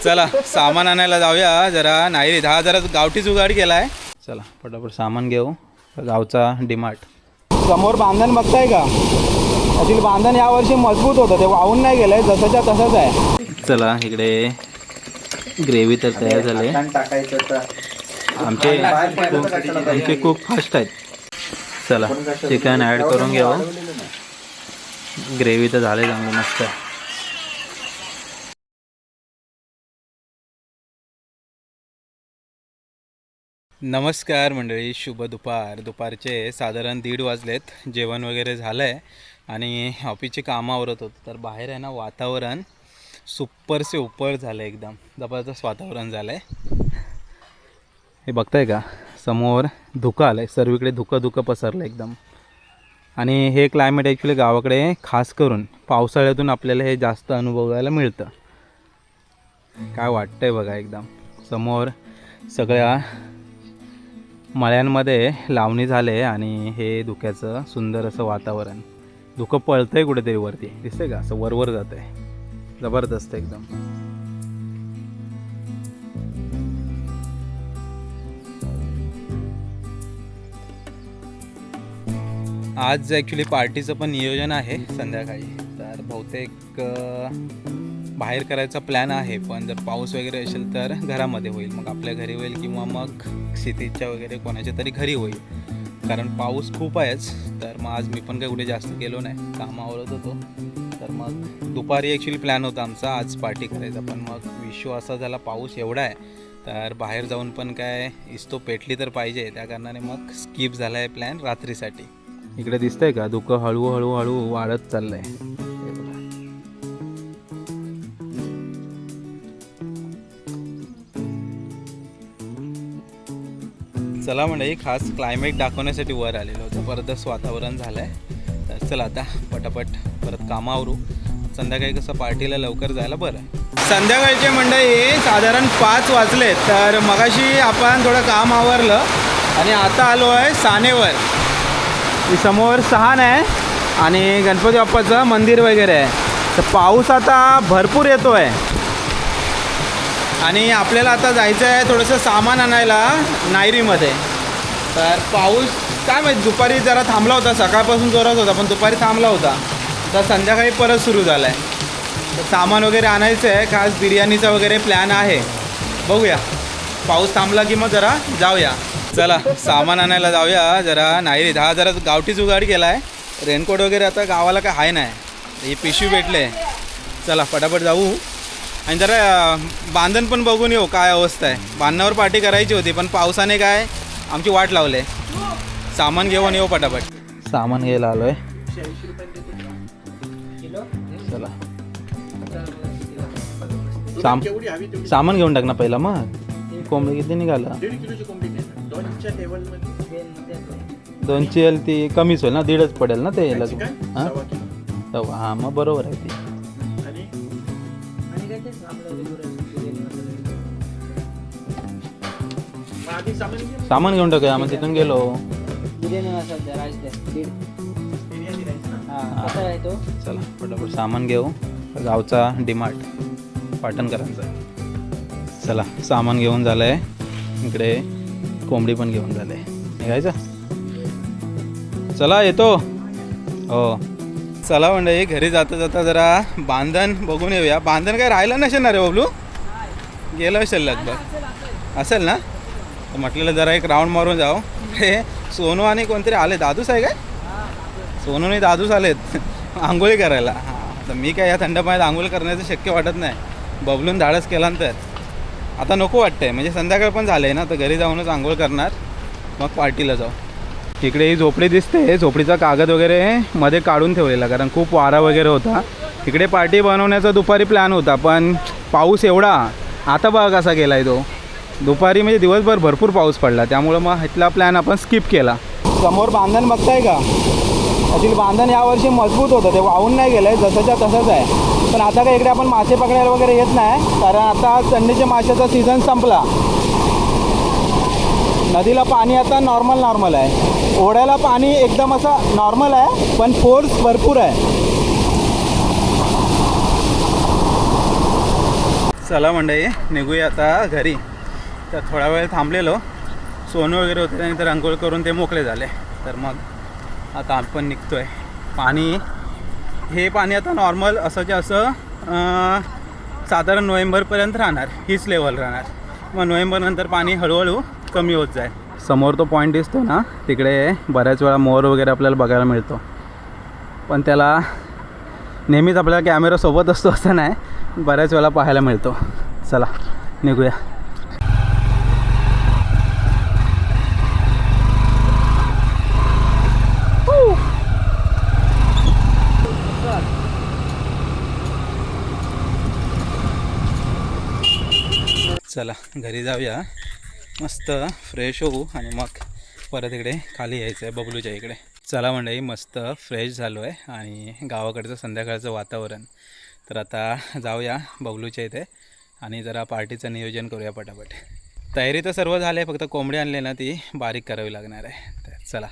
चला सामान आणायला जाऊया जरा. नाही दहा जरा गावठी जुगाड केलाय. चला पटापट सामान घेऊ. गावचा डीमार्ट. समोर बांधण बघताय का? त्यातील बांधण यावर्षी मजबूत होतं, ते वाहून नाही गेलंय, जसंच्या तसंच आहे. चला इकडे ग्रेव्ही तर तयार झाले. आमचे खूप फास्ट आहेत. चला चिकन ॲड करून घेऊ. ग्रेव्ही तर झाले चांगली मस्त. नमस्कार मंडळी, शुभ दुपार. दुपारचे साधारण 1:30 वाजलेत. जेवण वगैरे झालं आहे आणि ऑफिसची कामं आवरत होतं. तर बाहेर आहे ना वातावरण सुपर से उपर झालं, एकदम जबरदस्त वातावरण झालं आहे. हे बघताय का समोर धुकं आलं आहे, सर्वीकडे धुकं पसरलं एकदम. आणि हे क्लायमेट ॲक्च्युली गावाकडे खास करून पावसाळ्यातून आपल्याला हे जास्त अनुभवायला मिळतं. काय वाटतंय बघा, एकदम समोर सगळ्या मळ्यांमध्ये लावणी झाले आणि हे धुक्याचं सुंदर असं वातावरण. धुकं पळतंय कुठेतरी वरती, दिसतंय का? असं वरवर जात आहे, जबरदस्त एकदम. आज ॲक्च्युली पार्टीचं पण नियोजन आहे संध्याकाळी. तर बहुतेक बाहेर करायचा प्लॅन आहे, पण जर पाऊस वगैरे असेल तर घरामध्ये होईल. मग आपल्या घरी होईल किंवा मग सिटीच्या वगैरे कोणाच्या तरी घरी होईल, कारण पाऊस खूप आहेच. तर मग आज मी पण काही कुठे जास्त गेलो नाही, कामं आवरत होतो. तर मग दुपारी ॲक्च्युली प्लॅन होता आमचा आज पार्टी करायचा, पण मग विषय असा झाला, पाऊस एवढा आहे तर बाहेर जाऊन पण काय इस्तो पेटली तर पाहिजे. त्या कारणाने मग स्किप झाला आहे प्लॅन रात्रीसाठी. इकडे दिसतंय का धुकं हळूहळू वाढत चाललंय. चला म्हणजे खास क्लायमेट दाखवण्यासाठी वर आलेलो. जबरदस्त वातावरण झालं आहे. तर चला आता पटापट परत कामं आवरू. संध्याकाळी कसं पार्टीला लवकर जायला बरं आहे. संध्याकाळचे मंडळी साधारण 5 वाजले. तर मगाशी आपण थोडं काम आवरलं आणि आता आलो आहे सानेवर. समोर सहान आहे आणि गणपती बाप्पाचं मंदिर वगैरे आहे. तर पाऊस आता भरपूर येतो आहे आणि आपल्याला आता जायचं आहे थोडंसं सामान आणायला नायरीमध्ये. तर पाऊस काय माहिती, दुपारी जरा थांबला होता, सकाळपासून जोरात होता पण दुपारी थांबला होता. तर संध्याकाळी परत सुरू झाला आहे. तर सामान वगैरे आणायचं आहे, खास बिर्याणीचा वगैरे प्लॅन आहे. बघूया पाऊस थांबला की मग जरा जाऊया. चला सामान आणायला जाऊया जरा. नाही दहा जरा गावठी जुगाड केला आहे. रेनकोट वगैरे आता गावाला काय आहे नाही, ही पिशवी भेटले. चला पटापट जाऊ आणि जरा बांधण पण बघून येऊ काय अवस्था आहे. बांधणावर पार्टी करायची होती पण पावसाने काय आमची वाट लावले. सामान घेऊन येऊ पटापट. सामान घ्यायला आलो आहे. चला सामान घेऊन टाक ना पहिला. मग कोंबडी किती निघाला? 2ची एल ती कमीच होईल ना, 1.5च पडेल ना ते. हां मग बरोबर आहे ती. सामान घेऊन टाकूया मग तिथून गेलो. चला पटापट सामान घेऊ. गावचा डीमार्ट पाटणकरांचा. चला सामान घेऊन झालं आहे. इकडे कोंबडी पण घेऊन झालं आहे. निघायचं. चला येतो. हो चला म्हणजे घरी जाता जाता जरा बांधण बघून येऊया. बांधण काय राहिलं नसेल ना रे बबलू? गेलं असेल लगभग असेल ना. तर म्हटलेलं जरा एक राऊंड मारून जाऊ. हे सोनू आणि कोणतरी आले. दादूस आहे काय? सोनू आणि दादूस आलेत आंघोळी करायला. तर मी काय या थंड पाण्यात आंघोळ करण्याचं शक्य वाटत नाही. बबलून धाडस केल्यानंतर आता नको वाटतंय. म्हणजे संध्याकाळ पण झालं आहे ना, तर घरी जाऊनच आंघोळ करणार मग पार्टीला जाऊ. इकडे ही झोपडी दिसते. झोपडीचा कागद वगैरे मध्ये काढून ठेवलेला, कारण खूप वारा वगैरे होता. इकडे पार्टी बनवण्याचा दुपारी प्लॅन होता, पण पाऊस एवढा. आता बघा कसा गेला आहे तो. दुपारी म्हणजे दिवसभर भरपूर पाऊस पडला, त्यामुळं मग इथला प्लॅन आपण स्किप केला. समोर बांधण बघताय का? त्यातील बांधण यावर्षी मजबूत होतं, ते वाहून नाही गेलंय, जसंच्या तसंच आहे. पण आता काय इकडे आपण मासे पकडायला वगैरे येत नाही, कारण आता चंडीच्या माशाचा सीझन संपला. नदीला पाणी आता नॉर्मल आहे. ओढ्याला पाणी एकदम असं नॉर्मल आहे, पण फोर्स भरपूर आहे. चला मंडळी निघूया आता घरी. तर थोडा वेळ थांबलेलो, सोनं वगैरे होते आणि तर अंघोळ करून ते मोकळे झाले. तर मग आता आपण निघतो आहे. पाणी हे पाणी आता नॉर्मल असंच्या असं साधारण नोव्हेंबरपर्यंत राहणार, हीच लेवल राहणार. मग नोव्हेंबरनंतर पाणी हळूहळू कमी होत जाईल. समोर तो पॉईंट दिसतो ना, तिकडे बऱ्याच वेळा मोर वगैरे आपल्याला बघायला मिळतो. पण त्याला नेहमीच आपल्याला कॅमेरा सोबत असतो असं नाही, बऱ्याच वेळा पाहायला मिळतो. चला निघूया. चला घरी जाऊया, मस्त फ्रेश होऊ आणि मग परत इकडे खाली यायचं आहे बबलूच्या इकडे. चला मंडळी मस्त फ्रेश झालो आहे आणि गावाकडचं संध्याकाळचं वातावरण. तर आता जाऊया बबलूच्या इथे आणि जरा पार्टीचं नियोजन करूया पटापट. तयारी तर सर्व झाली आहे, फक्त कोंबडी आणली ना ती बारीक करावी लागणार आहे. तर चला.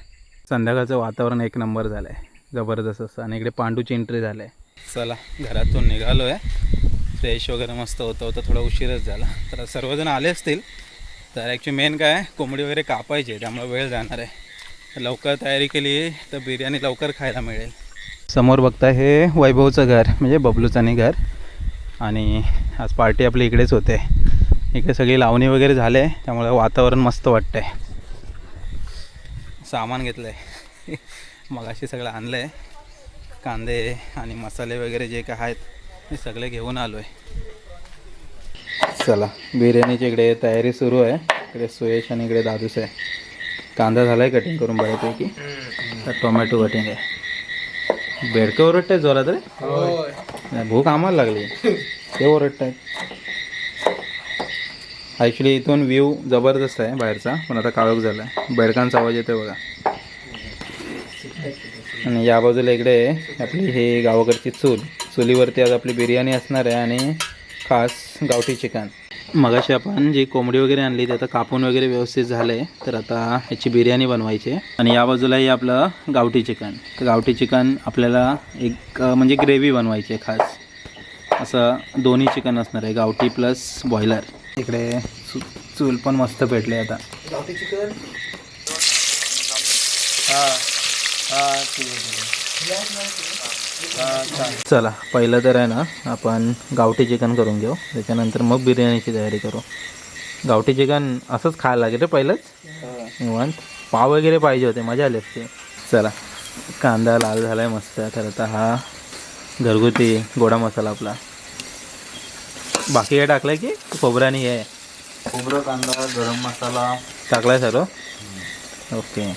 संध्याकाळचं वातावरण एक नंबर झालं आहे, जबरदस्त असं. आणि इकडे पांडूची एंट्री झालं आहे. चला घरातून निघालो आहे, फ्रेश वगैरे मस्त होतं थोडा उशीरच झाला. तर सर्वजण आले असतील. तर ॲक्च्युली मेन काय कोंबडी वगैरे कापायची आहे, त्यामुळे वेळ जाणार आहे. लवकर तयारी केली तर बिर्याणी लवकर खायला मिळेल. समोर बघता हे वैभवचं घर म्हणजे बबलूचं घर. आणि आज पार्टी आपली इकडेच होते. इकडे सगळी लावणी वगैरे झाले, त्यामुळे वातावरण मस्त वाटतं आहे. सामान घेतलं आहे मगाशी सगळं आणलं आहे. कांदे आणि मसाले वगैरे जे काय आहेत हे सगळे घेऊन आलो आहे. चला बिर्याणीची इकडे तयारी सुरू आहे. इकडे सुयश आणि इकडे दादूस आहे. कांदा झाला आहे कटिंग करून बऱ्यापैकी. तर टोमॅटो कटिंग आहे. बेडकं ओरडत आहेत जोरात रे, भूक आम्हाला लागली ते ओरडत आहेत. ॲक्च्युली इथून व्ह्यू जबरदस्त आहे बाहेरचा, पण आता काळोख झाला आहे. बेडकांचा आवाज येतो बघा. आणि या बाजूला इकडे आपली हे गावाकडची चुलीवरती आज आपली बिर्याणी असणार आहे आणि खास गावठी चिकन. मगाशी आपण जी कोंबडी वगैरे आणली ते आता कापून वगैरे व्यवस्थित झालं आहे. तर आता ह्याची बिर्याणी बनवायची आहे. आणि या बाजूलाही आपलं गावठी चिकन. तर गावठी चिकन आपल्याला एक म्हणजे ग्रेव्ही बनवायची आहे खास. असं दोन्ही चिकन असणार आहे, गावठी प्लस बॉयलर. इकडे चूल पण मस्त पेटले आता. गावठी चिकन चला पहिलं तर आहे ना आपण गावठी चिकन करून घेऊ, त्याच्यानंतर मग बिर्याणीची तयारी करू. गावठी चिकन असंच खायला लागेल रे पहिलंच निवांत. पाव वगैरे पाहिजे होते, मजा आली असते. चला कांदा लाल झाला आहे मस्त. तर आता हा घरगुती गोडा मसाला आपला. बाकी काय टाकलं आहे की खोबऱ्यानी आहे? खोबरं, कांदा, गरम मसाला टाकला आहे सर्व. ओके.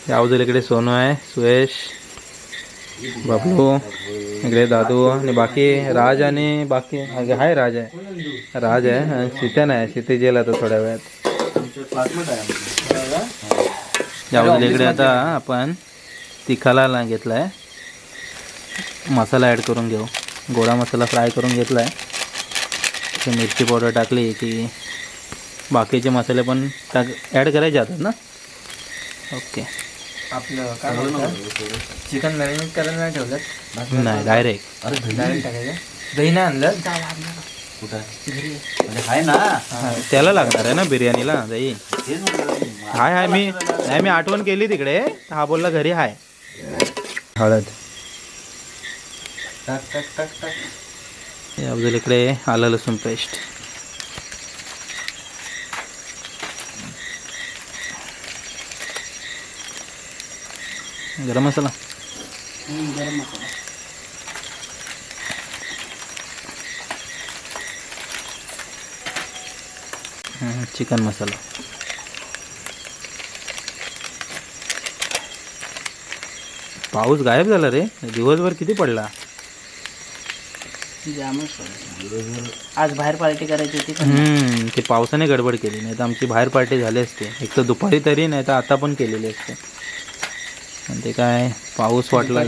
या बाजूला इकडे सोनू आहे, सुयश, बबलू, इकडे दादू आणि बाकी राज आणि बाकी आहे राज आहे आणि सीते नाही. सीते जेल आता थोड्या वेळात. या बाजूला इकडे आता आपण तिखाला घेतला आहे. मसाला ॲड करून घेऊ. गोडा मसाला फ्राय करून घेतला आहे. मिरची पावडर टाकली की बाकीचे मसाले पण ॲड करायचे जातात ना. ओके. आपलं काय म्हणतात चिकन मॅरिनेट करायला नाही ठेवलं? नाही डायरेक्ट टाकायचं. दही नाही आणलं कुठं? आहे ना, त्याला लागणार आहे ना बिर्याणीला दही. हाय मी आठवण केली तिकडे. हा बोलला घरी हाय. हळद टाक टाक टाक टाक. या बाजूला इकडे आलं लसूण पेस्ट. गरम मसाला. गरम मसाला. चिकन मसाला. पाऊस गायब झाला रे, दिवसभर किती पडला. आज बाहेर पार्टी करायची होती. ते पावसाने गडबड केली, नाही तर आमची बाहेर पार्टी झाली असते. एक तर दुपारी तरी, नाही तर आता पण केलेली असते. आणि ते काय पाऊस वाटला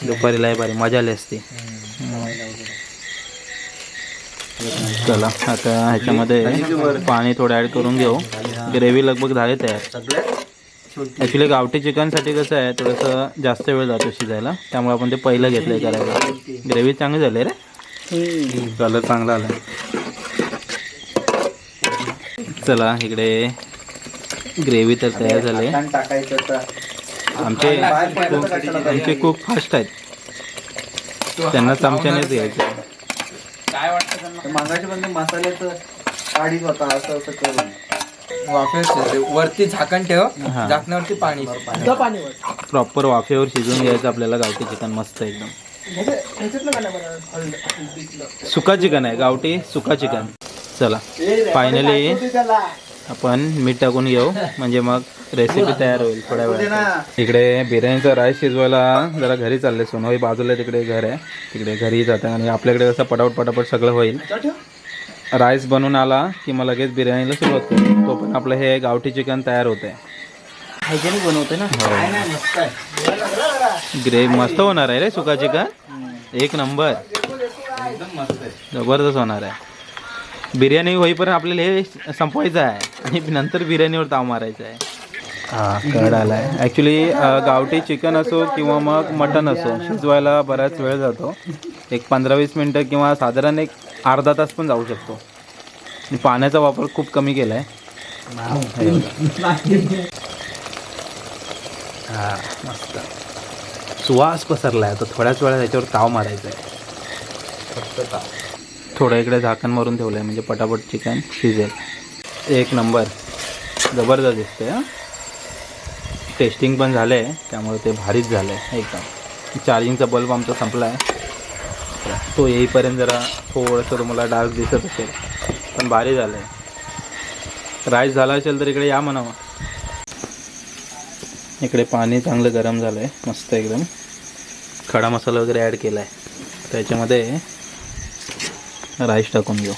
दुपारी लय भारी मजा आली असते. चला आता ह्याच्यामध्ये पाणी थोडं ॲड करून घेऊ. ग्रेव्ही लगभग झाली तयार. ॲक्च्युली गावठी चिकनसाठी कसं आहे थोडंसं जास्त वेळ जातो शिजायला, त्यामुळे आपण ते पहिलं घेतलं आहे करायला. ग्रेव्ही चांगली झाली रे. कलर चांगला आला. चला इकडे ग्रेव्ही तर तयार झाले. आमचे कुक फास्ट आहेत, त्यांना चमच्यानेच घ्यायचं. काय वाटतं त्यांना मागाशी पण मसाल्याचं काढीत होता असं असं करून वाफेवर वरती झाकण ठेव, हा. झाकणावरती पाणी प्रॉपर वाफेवर शिजवून घ्यायचं आपल्याला गावठी चिकन मस्त एकदम. सुका चिकन आहे गावठी सुका चिकन. चला फायनली आपण मीठ टाकून घेऊ म्हणजे मग रेसिपी तयार होईल थोड्या वेळात. इकडे बिर्याणीचा राईस शिजवायला जरा घरी चालले. सोनवाई बाजूला तिकडे घर आहे, तिकडे घरी जातं आणि आपल्याकडे कसं पटापट सगळं होईल. राईस बनवून आला की मग लगेच बिर्याणीला सुरुवात करू. तो पण आपलं हे गावठी चिकन तयार होतं आहे. हायजेनिक बनवते ना. ग्रेव्ही मस्त होणार आहे रे सुका चिकन, एक नंबर जबरदस्त होणार आहे. बिर्याणी होईपर्यंत आपल्याला हे संपवायचं आहे आणि नंतर बिर्याणीवर ताव मारायचा आहे. हां कळड आला आहे. ॲक्च्युली गावठी चिकन असो किंवा मग मटन असो शिजवायला बराच वेळ जातो. एक 15-20 मिनटं किंवा साधारण एक अर्धा तास पण जाऊ शकतो. आणि पाण्याचा वापर खूप कमी केला आहे. हां मस्त सुवास पसरला आहे. आता थोड्याच वेळा त्याच्यावर ताव मारायचा आहे. थोडं इकडे झाकण मारून ठेवलं आहे म्हणजे पटापट चिकन शिजेल. एक नंबर जबरदस्त दिसते. हां टेस्टिंग पण झालं आहे त्यामुळे ते भारीच झालं आहे एकदम. चार्जिंगचा बल्ब आमचा संपला आहे, तो येईपर्यंत जरा थोडंसं तुम्हाला डार्क दिसत असेल पण भारी झालं आहे. राईस झाला असेल तर इकडे या म्हणावं. इकडे पाणी चांगलं गरम झालं आहे मस्त एकदम. खडा मसाला वगैरे ॲड केला आहे, त्याच्यामध्ये राईस टाकून घेऊ.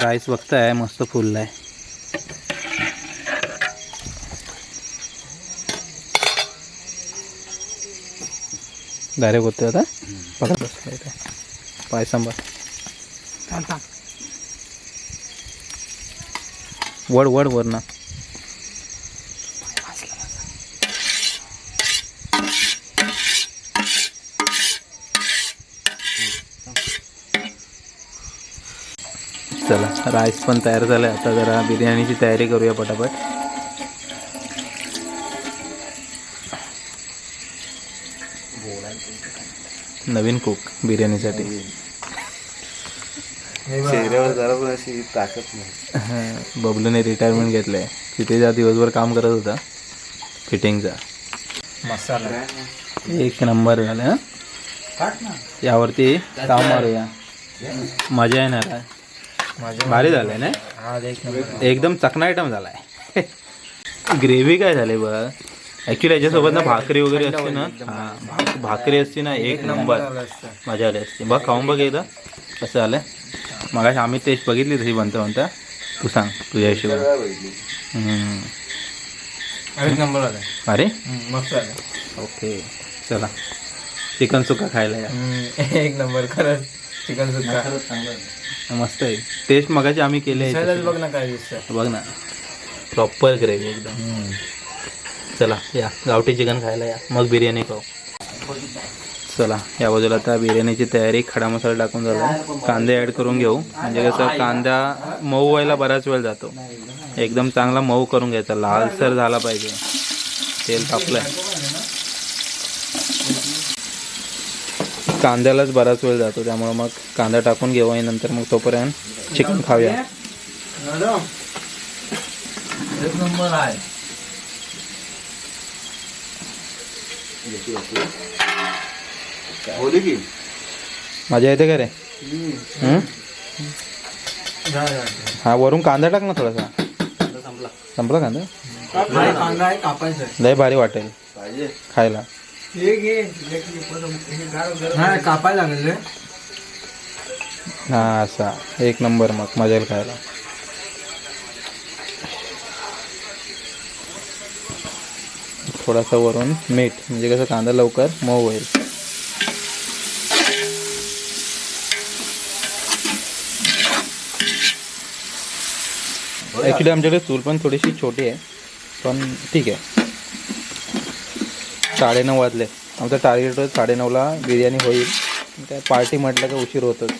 राईस बघताय मस्त फुलला आहे. डायरेक्ट होते आता पकड बसला इथे पाय सांभाळ. वड वर ना. चला राईस पण तयार झाला आहे. आता जरा बिर्याणीची तयारी करूया पटापट. नवीन कुक बिर्याणीसाठी. चेहऱ्यावर जरा पण अशी ताकद नाही. बबलूने रिटायरमेंट घेतलं आहे. तिथे जा दिवसभर काम करत होता फिटिंगचा. मसाला एक नंबर झालं. हां यावरती ताव मारूया, मजा येणार आहे. भारी झालं आहे ना, एकदम चकना आयटम झाला आहे. ग्रेव्ही काय झाली बघ. ॲक्च्युली याच्यासोबत ना भाकरी वगैरे असते ना. हां भाकरी असते ना एक नंबर मजा आली असते. बघ खाऊन बघ एकदा कसं आलं. मगाशी आम्ही टेस्ट बघितली तशी बनता तू सांग तुझ्या हिशोबाने. एक नंबर आला. अरे मस्त आलं. ओके चला चिकन सुक्का खायला या. एक नंबर खरंच. चिकन सुक्का मस्त आहे. टेस्ट मगाशी आम्ही केले बघ ना काय दिसतं. बघ ना प्रॉपर ग्रेव्ही एकदम. चला या गावठी चिकन खायला या, मग बिर्याणी खाऊ. चला या बाजूला आता बिर्याणीची तयारी. खडा मसाला टाकून झाला. कांदे ॲड करून घेऊ म्हणजे कसं कांदा मऊ व्हायला बराच वेळ जातो. एकदम चांगला मऊ करून घ्यायचा, लालसर झाला पाहिजे. तेल तापलं आहे, कांद्यालाच बराच वेळ जातो त्यामुळं मग कांदा टाकून घेऊ आणि नंतर मग तोपर्यंत चिकन खाऊया. एक नंबर आहे. मजा येते का रे. हा वरून कांदा टाक ना थोडासा. संपला कांदा. कांदा आहे कापायचा. लय भारी वाटेल खायला. कापायला लागेल. हा असा एक नंबर मग मजा येईल खायला. थोडासा वरून मीठ म्हणजे कसं कांदा लवकर मऊ होईल. ॲक्च्युली आमच्याकडे चूल पण थोडीशी छोटी आहे, पण ठीक आहे. 9:30 वाजले. आमचं टार्गेट होतं 9:30ला बिर्याणी होईल. काय पार्टी म्हटलं का उशीर होतोच.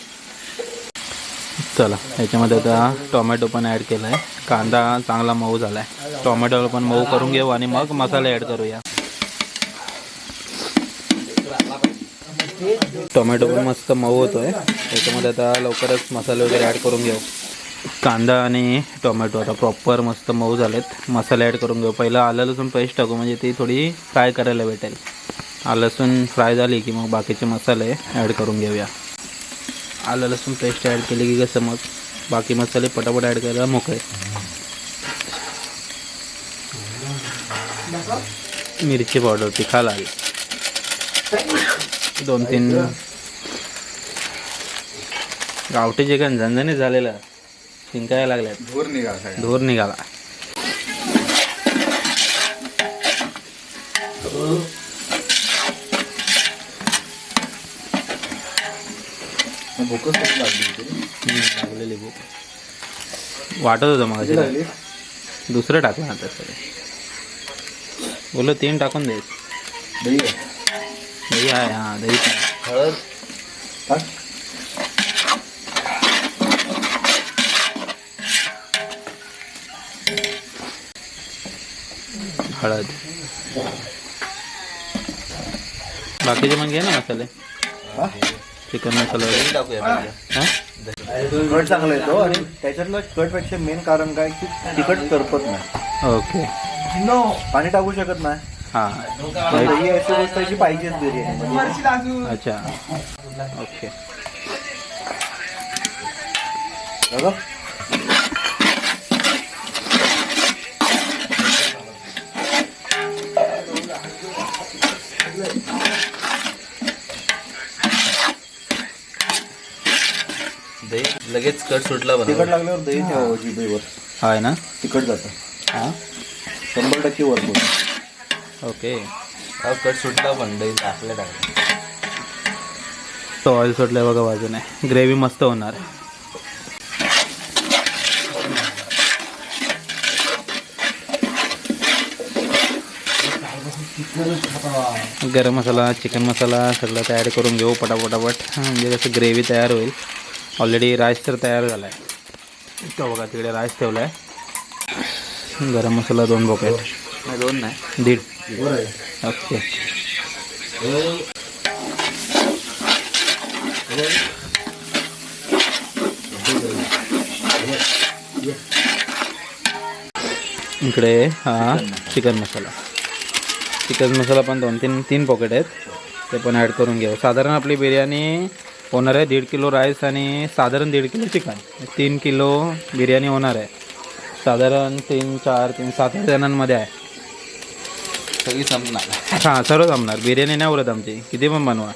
चला ह्याच्यामध्ये आता टोमॅटो पण ॲड केला आहे. कांदा चांगला मऊ झाला आहे. टोमॅटोला पण मऊ करून घेऊ आणि मग मसाले ॲड करूया. टोमॅटो पण मस्त मऊ होतो आहे. त्याच्यामध्ये आता लवकरच मसाले वगैरे ॲड करून घेऊ. कांदा आणि टोमॅटो आता प्रॉपर मस्त मऊ झालेत. मसाले ॲड करून घेऊ. पहिलं आलं लसूण पेस्ट टाकू, म्हणजे ती थोडी फ्राय करायला भेटेल. आलं लसूण फ्राय झाली की मग बाकीचे मसाले ॲड करून घेऊया. आलं लसूण पेस्ट ॲड केली की कसं मग बाकी मसाले पटापट ॲड करायला मोकळे. मिरची पावडर, तिखा लाल, 2-3 गावठी चिकन झणझणीत झालेलं, शिंकायला लागल्यात, धूर निघाला. लागलेली भूक वाटत होतं मग. दुसरं टाकलं आता सगळं. बोलो 3 टाकून दे. दही आहे. हां दही हळद हळद. बाकीचे मग घे ना मसाले. चिकन मसाला वगैरे टाकूया. हां कट चांगला येतो आणि त्याच्यातलं कटपेक्षा मेन कारण काय की तिखट करपत नाही. ओके. पाणी टाकू शकत नाही. हां दही अशी गोष्ट अशी पाहिजेच बिर्याणी. अच्छा ओके. बघा दही लगेच कट सुटला. तिखट लागल्यावर दही ठेवावं जिभेवर. आहे ना. तिखट जातं. हां 100% वरपूर. ओके. कट सुटला पण दही टाकलं. तो ऑइल सुटलं बघा बाजूने. ग्रेव्ही मस्त होणार. गरम मसाला, चिकन मसाला सगळं तयार करून घेऊ पटापट. म्हणजे कसं ग्रेव्ही तयार होईल. ऑलरेडी राईस तर तयार झाला आहे. तो बघा तिकडे राईस ठेवला आहे. गरम मसाला 2 पॉकेट. 2 नाही 1.5. ओके. इकडे हा चिकन मसाला. चिकन मसाला पण 2-3 पॉकेट आहेत. ते पण ॲड करून घेऊ. साधारण आपली बिर्याणी होणार आहे 1.5 किलो राईस आणि साधारण 1.5 किलो चिकन. 3 किलो बिर्याणी होणार आहे. साधारण 3-4-7 जणांमध्ये आहे. सगळी संपणार. हां सर्व जमणार. बिर्याणी नाही उरत आमची. किती पण बनवा.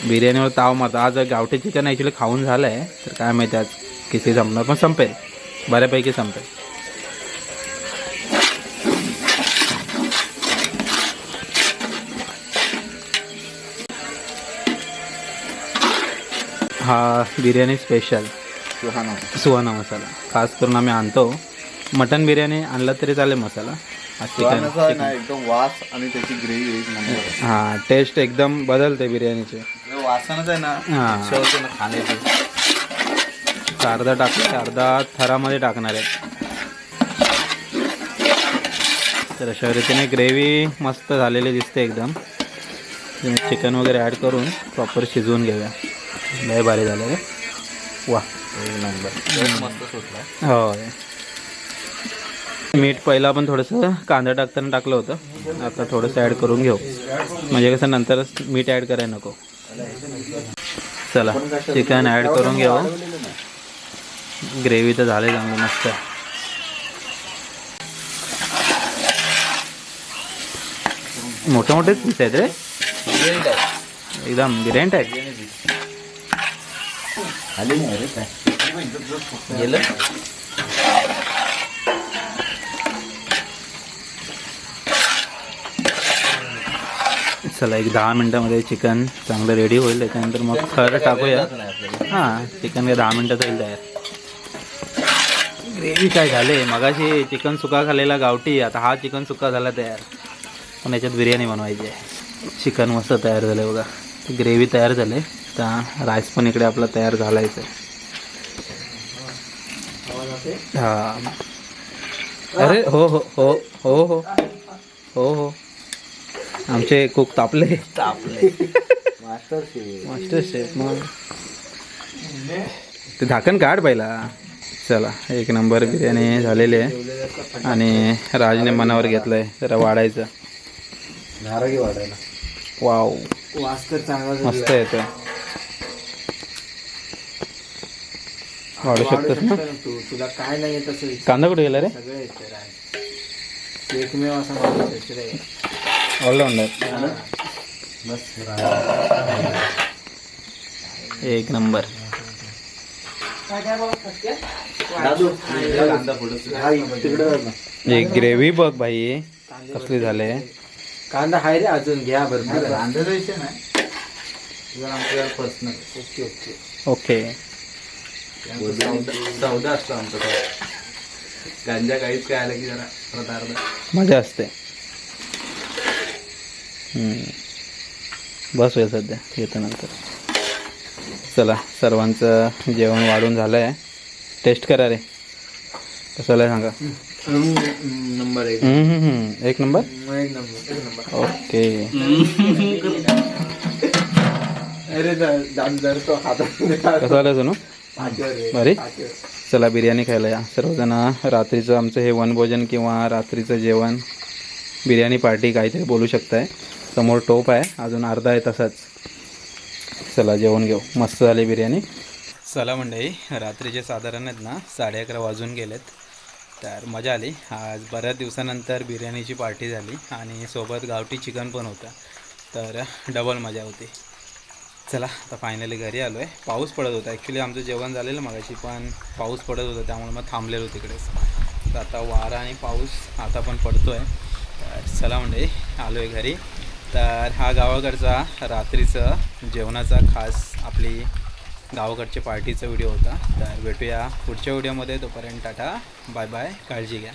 बिर्याणीवर ताव मारता. आज गावठी चिकन ॲक्च्युली खाऊन झालं आहे, तर काय माहिती आज किती संपणार, पण संपेल. बऱ्यापैकी संपेल. हा बिर्याणी स्पेशल सुहाना मसाला खास करून आम्ही आणतो. मटन बिर्याणी आणला तरी चालेल मसाला. हा चिकन एकदम वास आणि त्याची ग्रेव्ही. हां टेस्ट एकदम बदलते बिर्याणीचे. वासनच आहे ना. हां खाण्याची. अर्धा टाकले, अर्धा थरामध्ये टाकणार आहेत. तर अशा रीतीने ग्रेव्ही मस्त झालेली दिसते एकदम. चिकन वगैरे ॲड करून प्रॉपर शिजवून घेऊया. लय भारी झालं रे. वा नंबर मस्त सुटला. होय. मीठ पहिला आपण थोडंसं कांदा टाकताना टाकलं होतं. आता थोडंसं ॲड करून घेऊ, म्हणजे कसं नंतरच मीठ ॲड करायला नको. चला चिकन ॲड करून घेऊ. ग्रेव्ही तर झाले चांगली मस्त. मोठे मोठेच पीस आहेत रे एकदम. बिर्याणी टाईप. गेलं. चला एक 10 मिनटामध्ये चिकन चांगलं रेडी होईल. त्याच्यानंतर मग खरं टाकूया. हां चिकन काय 10 मिनटात होईल तयार. ग्रेव्ही काय झाले मगाशी चिकन सुका खाल्लेला गावठी, आता हा चिकन सुका झाला तयार. पण याच्यात बिर्याणी बनवायची आहे. चिकन मस्त तयार झालं आहे बघा. ग्रेव्ही तयार झाले. तर राईस पण इकडे आपला तयार झालायच आहे. हां अरे हो हो हो हो हो हो हो आमचे कुक तापले मास्टर शेफ. Master chef. मग ते झाकण काढ पहिला. चला एक नंबर बिर्याणी झालेली आहे. आणि राजने मनावर घेतलं आहे जरा वाढायचं. नारळी वाढायला. वाव वास तर चांगला मस्त येतं. वाढू शकतोस ना. तुला काय नाही येत असं कांदा कुठे गेला रे. सगळं येतं. एकमेव असा माझा ऑलराऊंडर. एक नंबर. एक ग्रेव्ही बघ भाई कसली झाले. कांदा हाय रे अजून घ्या बरं. कांद्याचा विषय नाही, तुझा आमच्या पर्सनल. Okay okay okay. सौदा असतो आमचा तो. गांजा काहीच काय आलं की जरा पदार्थ मजा असते. बस होईल सध्या येतं नंतर. चला सर्वांचं जेवण वाढून झालं आहे. टेस्ट करा रे कसं आलं सांगा. नंबर एक. एक नंबर. एक नंबर. ओके. अरे जर तो कसं आलं सोनू. बरे. चला बिर्याणी खायला या सर्वजण. रात्रीचं आमचं हे वनभोजन किंवा रात्रीचं जेवण बिर्याणी पार्टी काहीतरी बोलू शकताय. समोर टोप आहे अजून अर्धा आहे तसाच. चला जेवण घेऊ. मस्त झाली बिर्याणी. चला मंडळी रात्रीचे साधारण आहेत ना 11:30 वाजून गेलेत. तर मजा आली. आज बऱ्याच दिवसानंतर बिर्याणीची पार्टी झाली आणि सोबत गावठी चिकन पण होतं. तर डबल मजा होती. चला आता फायनली घरी आलो आहे. पाऊस पडत होता. ॲक्च्युली आमचं जेवण झालेलं मगाशी पण पाऊस पडत होता त्यामुळे मग थांबलेलो तिकडेच. तर आता वारा आणि पाऊस आता पण पडतो आहे. तर चला मंडळी आलो आहे घरी. तर हा गावाकडचा रात्रीचं जेवणाचा खास आपली गावाकडच्या पार्टीचा व्हिडिओ होता. तर भेटूया पुढच्या व्हिडिओमध्ये. तोपर्यंत टाटा बाय बाय. काळजी घ्या.